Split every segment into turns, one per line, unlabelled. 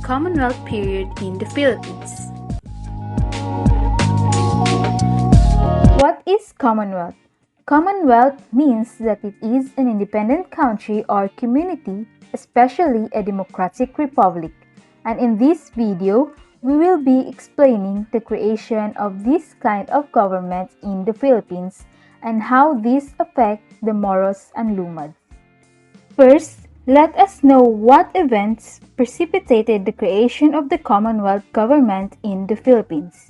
Commonwealth Period in the Philippines.
What is Commonwealth? Commonwealth means that it is an independent country or community, especially a democratic republic. And in this video, we will be explaining the creation of this kind of government in the Philippines and how this affects the Moros and Lumads. First, let us know what events precipitated the creation of the Commonwealth government in the Philippines.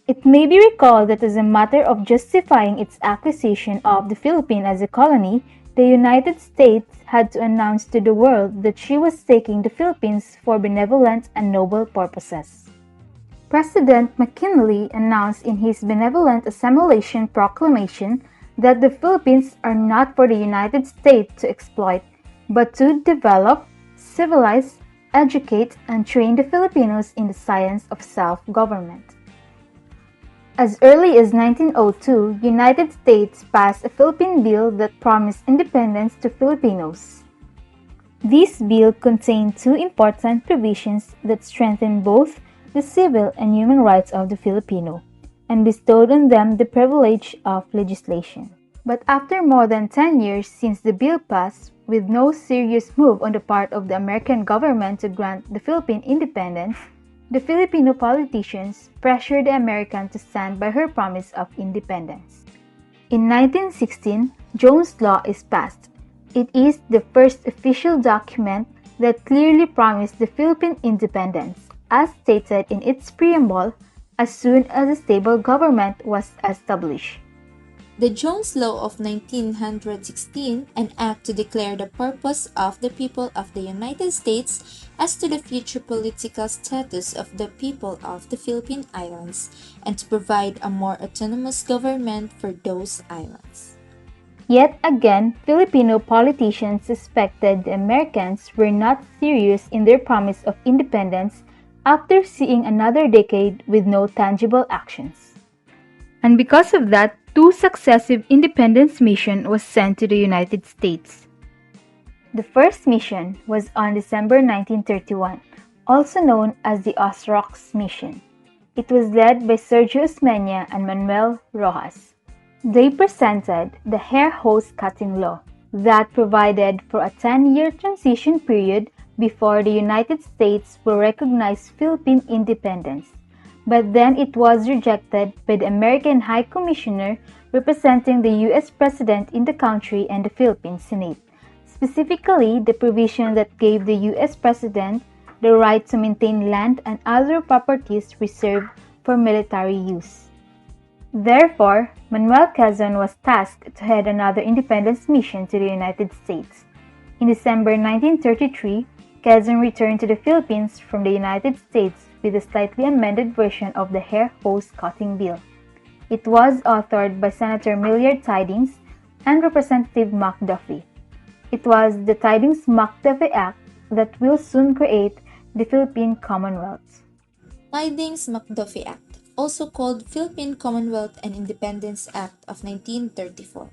It may be recalled that as a matter of justifying its acquisition of the Philippines as a colony, the United States had to announce to the world that she was taking the Philippines for benevolent and noble purposes. President McKinley announced in his Benevolent Assimilation Proclamation that the Philippines are not for the United States to exploit, but to develop, civilize, educate, and train the Filipinos in the science of self-government. As early as 1902, United States passed a Philippine bill that promised independence to Filipinos. This bill contained two important provisions that strengthened both the civil and human rights of the Filipino, and bestowed on them the privilege of legislation. But after more than 10 years since the bill passed, with no serious move on the part of the American government to grant the Philippine independence, the Filipino politicians pressured the American to stand by her promise of independence. In 1916, Jones Law is passed. It is the first official document that clearly promised the Philippine independence, as stated in its preamble, as soon as a stable government was established.
The Jones Law of 1916, an act to declare the purpose of the people of the United States as to the future political status of the people of the Philippine Islands, and to provide a more autonomous government for those islands.
Yet again, Filipino politicians suspected the Americans were not serious in their promise of independence after seeing another decade with no tangible actions. And because of that, two successive independence missions was sent to the United States. The first mission was on December 1931, also known as the Osrox mission. It was led by Sergio Osmeña and Manuel Rojas. They presented the hair hose cutting law that provided for a 10-year transition period before the United States will recognize Philippine independence. But then it was rejected by the American High Commissioner representing the U.S. President in the country and the Philippine Senate, specifically the provision that gave the U.S. President the right to maintain land and other properties reserved for military use. Therefore, Manuel Quezon was tasked to head another independence mission to the United States. In December 1933, Quezon returned to the Philippines from the United States with a slightly amended version of the hair hose cutting bill. It was authored by Senator Millard Tydings and Representative McDuffie. It was the Tydings-McDuffie Act that will soon create the Philippine Commonwealth.
Tydings-McDuffie Act, also called Philippine Commonwealth and Independence Act of 1934,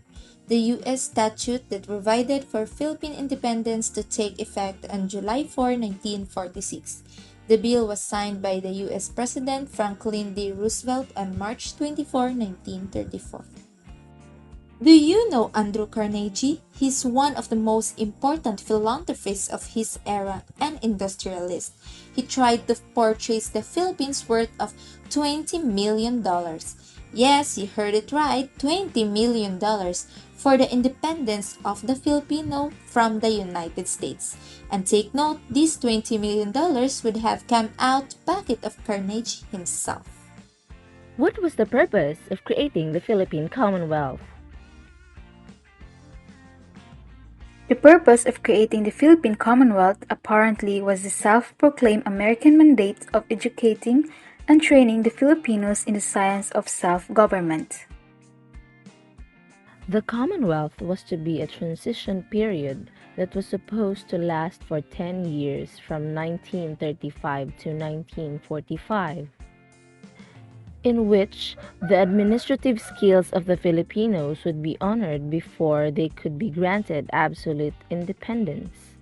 the U.S. statute that provided for Philippine independence to take effect on July 4, 1946. The bill was signed by the U.S. President Franklin D. Roosevelt on March 24, 1934. Do you know Andrew Carnegie? He's one of the most important philanthropists of his era and industrialist. He tried to purchase the Philippines worth of $20 million. Yes, you heard it right, $20 million for the independence of the Filipino from the United States. And take note, this $20 million would have come out pocket of Carnegie himself.
What was the purpose of creating the Philippine Commonwealth?
The purpose of creating the Philippine Commonwealth apparently was the self-proclaimed American mandate of educating and training the Filipinos in the science of self-government.
The Commonwealth was to be a transition period that was supposed to last for 10 years from 1935 to 1945. In which the administrative skills of the Filipinos would be honored before they could be granted absolute independence.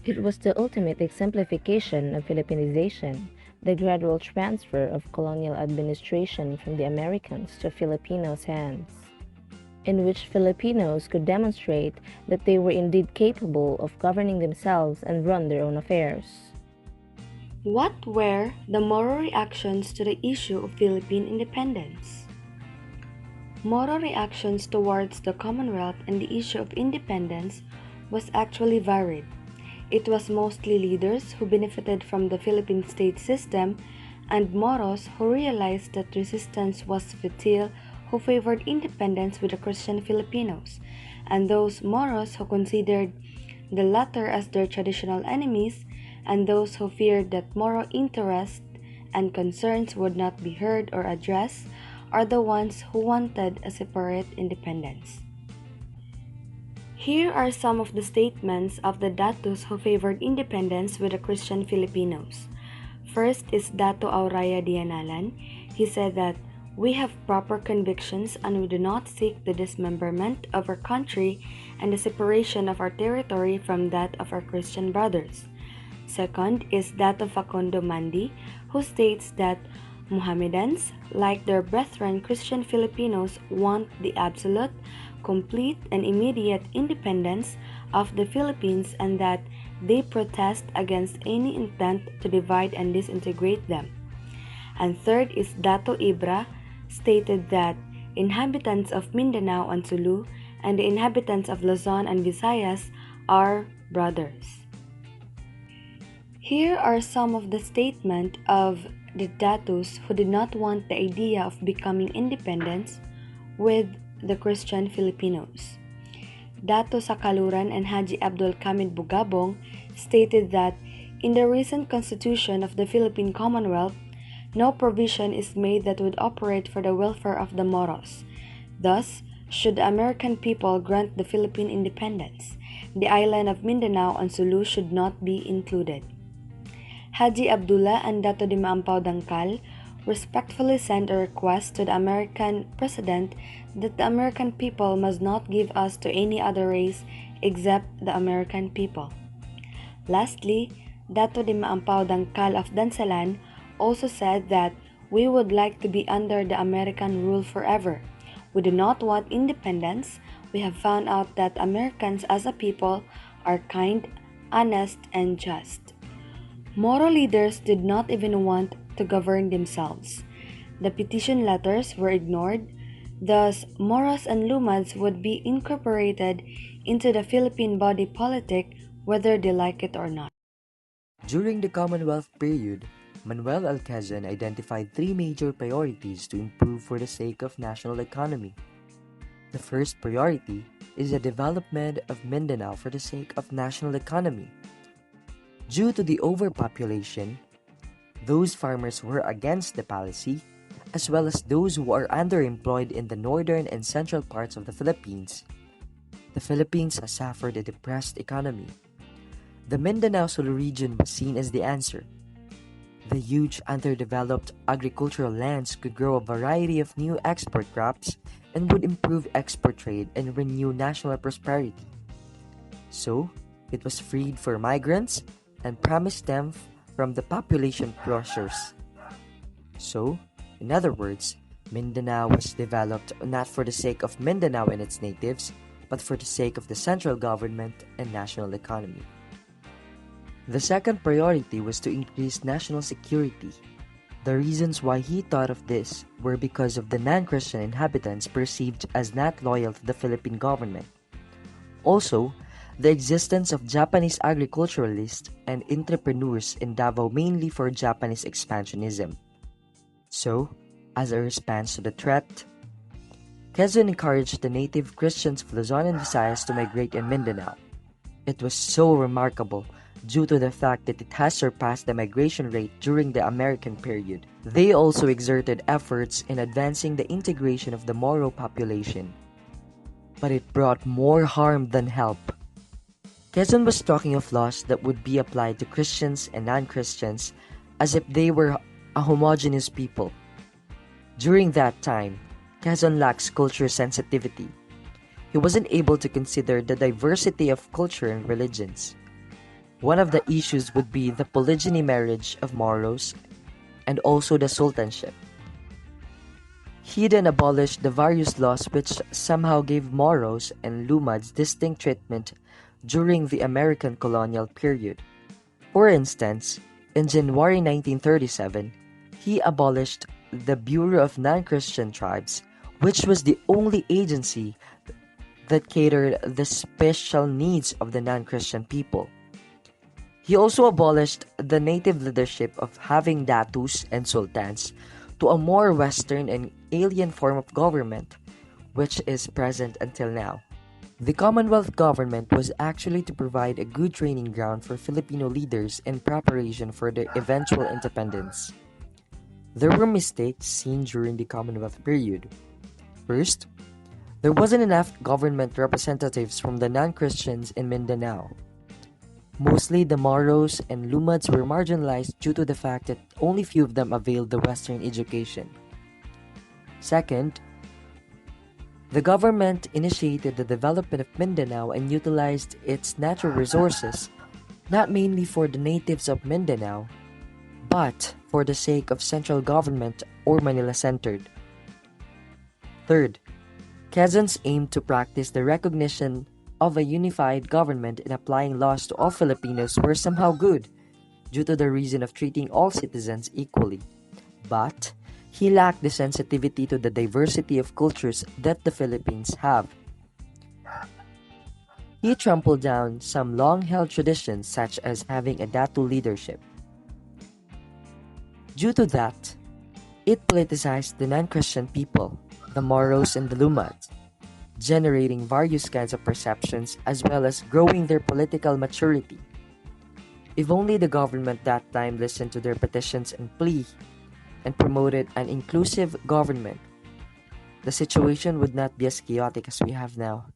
It was the ultimate exemplification of Filipinization, the gradual transfer of colonial administration from the Americans to Filipinos' hands, in which Filipinos could demonstrate that they were indeed capable of governing themselves and run their own affairs.
What were the moral reactions to the issue of Philippine independence? Moral reactions towards the Commonwealth and the issue of independence was actually varied. It was mostly leaders who benefited from the Philippine state system and Moros who realized that resistance was futile, who favored independence with the Christian Filipinos, and those Moros who considered the latter as their traditional enemies, and those who feared that moral interests and concerns would not be heard or addressed are the ones who wanted a separate independence. Here are some of the statements of the Datus who favored independence with the Christian Filipinos. First is Dato Auraya Dianalan. He said that we have proper convictions and we do not seek the dismemberment of our country and the separation of our territory from that of our Christian brothers. Second is Dato Facundo Mandi, who states that Mohammedans, like their brethren Christian Filipinos, want the absolute, complete, and immediate independence of the Philippines and that they protest against any intent to divide and disintegrate them. And third is Dato Ibra, stated that inhabitants of Mindanao and Sulu and the inhabitants of Luzon and Visayas are brothers. Here are some of the statements of the Datus who did not want the idea of becoming independent with the Christian Filipinos. Dato Sakaluran and Haji Abdul Kamid Bugabong stated that in the recent constitution of the Philippine Commonwealth, no provision is made that would operate for the welfare of the Moros. Thus, should the American people grant the Philippine independence, the island of Mindanao and Sulu should not be included. Haji Abdullah and Dato Di Maampaw Dangkal respectfully sent a request to the American president that the American people must not give us to any other race except the American people. Lastly, Dato Di Maampaw Dangkal of Dansalan also said that we would like to be under the American rule forever. We do not want independence. We have found out that Americans as a people are kind, honest, and just. Moro leaders did not even want to govern themselves. The petition letters were ignored. Thus, Moros and Lumads would be incorporated into the Philippine body politic whether they like it or not.
During the Commonwealth period, Manuel L. Quezon identified three major priorities to improve for the sake of national economy. The first priority is the development of Mindanao for the sake of national economy. Due to the overpopulation, those farmers who were against the policy, as well as those who are underemployed in the northern and central parts of the Philippines has suffered a depressed economy. The Mindanao-Sulu region was seen as the answer. The huge underdeveloped agricultural lands could grow a variety of new export crops and would improve export trade and renew national prosperity. So, it was freed for migrants and promised them from the population pressures. So, in other words, Mindanao was developed not for the sake of Mindanao and its natives, but for the sake of the central government and national economy. The second priority was to increase national security. The reasons why he thought of this were because of the non-Christian inhabitants perceived as not loyal to the Philippine government. Also, the existence of Japanese agriculturalists and entrepreneurs in Davao mainly for Japanese expansionism. So, as a response to the threat, Quezon encouraged the native Christians of Luzon and Visayas to migrate in Mindanao. It was so remarkable due to the fact that it has surpassed the migration rate during the American period. They also exerted efforts in advancing the integration of the Moro population. But it brought more harm than help. Quezon was talking of laws that would be applied to Christians and non-Christians as if they were a homogeneous people. During that time, Quezon lacks culture sensitivity. He wasn't able to consider the diversity of culture and religions. One of the issues would be the polygyny marriage of Moros and also the sultanship. He then abolished the various laws which somehow gave Moros and Lumads distinct treatment during the American colonial period. For instance, in January 1937, he abolished the Bureau of Non-Christian Tribes, which was the only agency that catered the special needs of the non-Christian people. He also abolished the native leadership of having datus and sultans to a more Western and alien form of government, which is present until now. The Commonwealth government was actually to provide a good training ground for Filipino leaders in preparation for their eventual independence. There were mistakes seen during the Commonwealth period. First, there wasn't enough government representatives from the non-Christians in Mindanao. Mostly the Moros and Lumads were marginalized due to the fact that only few of them availed the Western education. Second, the government initiated the development of Mindanao and utilized its natural resources, not mainly for the natives of Mindanao, but for the sake of central government or Manila-centered. Third, Quezons aimed to practice the recognition of a unified government and applying laws to all Filipinos were somehow good, due to the reason of treating all citizens equally. But he lacked the sensitivity to the diversity of cultures that the Philippines have. He trampled down some long-held traditions such as having a datu leadership. Due to that, it politicized the non-Christian people, the Moros and the Lumads, generating various kinds of perceptions as well as growing their political maturity. If only the government that time listened to their petitions and plea and promoted an inclusive government, the situation would not be as chaotic as we have now.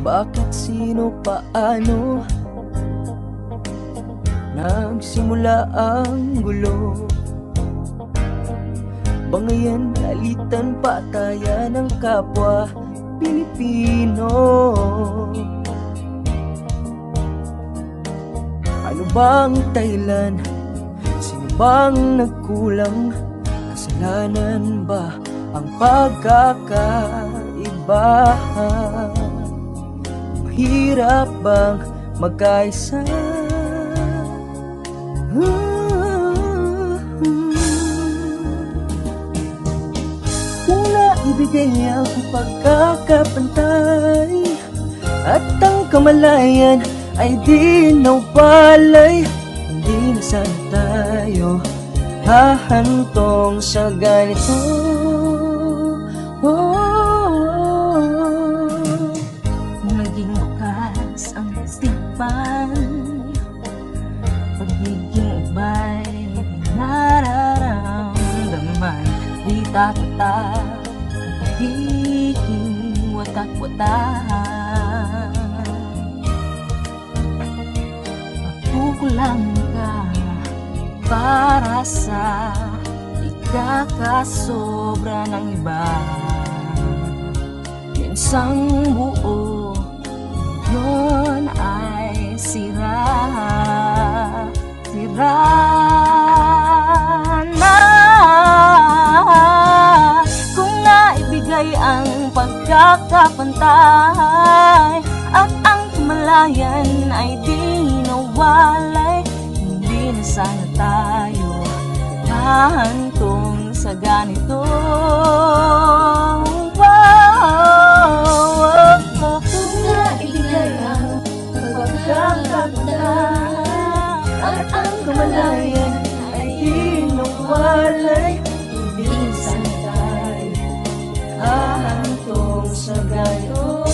Bakit, sino, paano nagsimula ang gulo? Bangayan, alitan, patayan ng kapwa Pilipino. Ano bang dahilan? Sino bang nagkulang? Kasalanan ba ang pagkakaiba? Mahirap bang magkaisa? Una ibigay ang pagkakapantay at ang kamalayan ay di nawalay. Hindi na sana tayo hahantong sa ganito. Naging bukas ang ispan, pagiging iba'y nararamdaman. Di tatatak, pagiging watak-watak. Magkukulang ka para sa ikakasobra ng iba. Minsang buo, yun ay sira, sira na. Kung naibigay ang pagkakapantay at ang kamalayan ay di nawalay, hindi na sana tayo hahantong sa ganito. Naibigay ang pagkakapantay at ang kamalayan ay di nawalay, hindi na sana tayo hahantong sa ganito.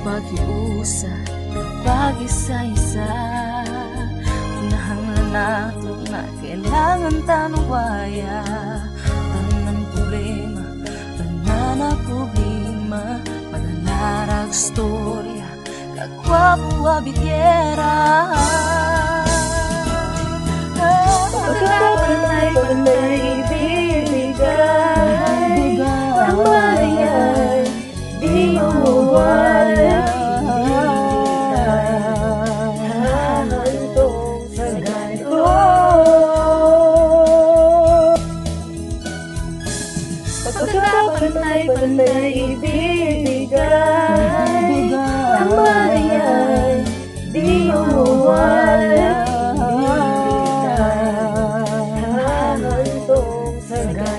Pag-iusa, pag-isa-isa, kinahanglan nato na kailangan tanuwaya. Tanan problema, madalarag storya, kagwapo abityera.
Pagkakapantay-pantay ibibigay, ang bayan di mawawala. Hahantong sa ganito. Pagkakapantay-pantay ibibigay, ang bayan di mawawala. Hahantong sa ganito.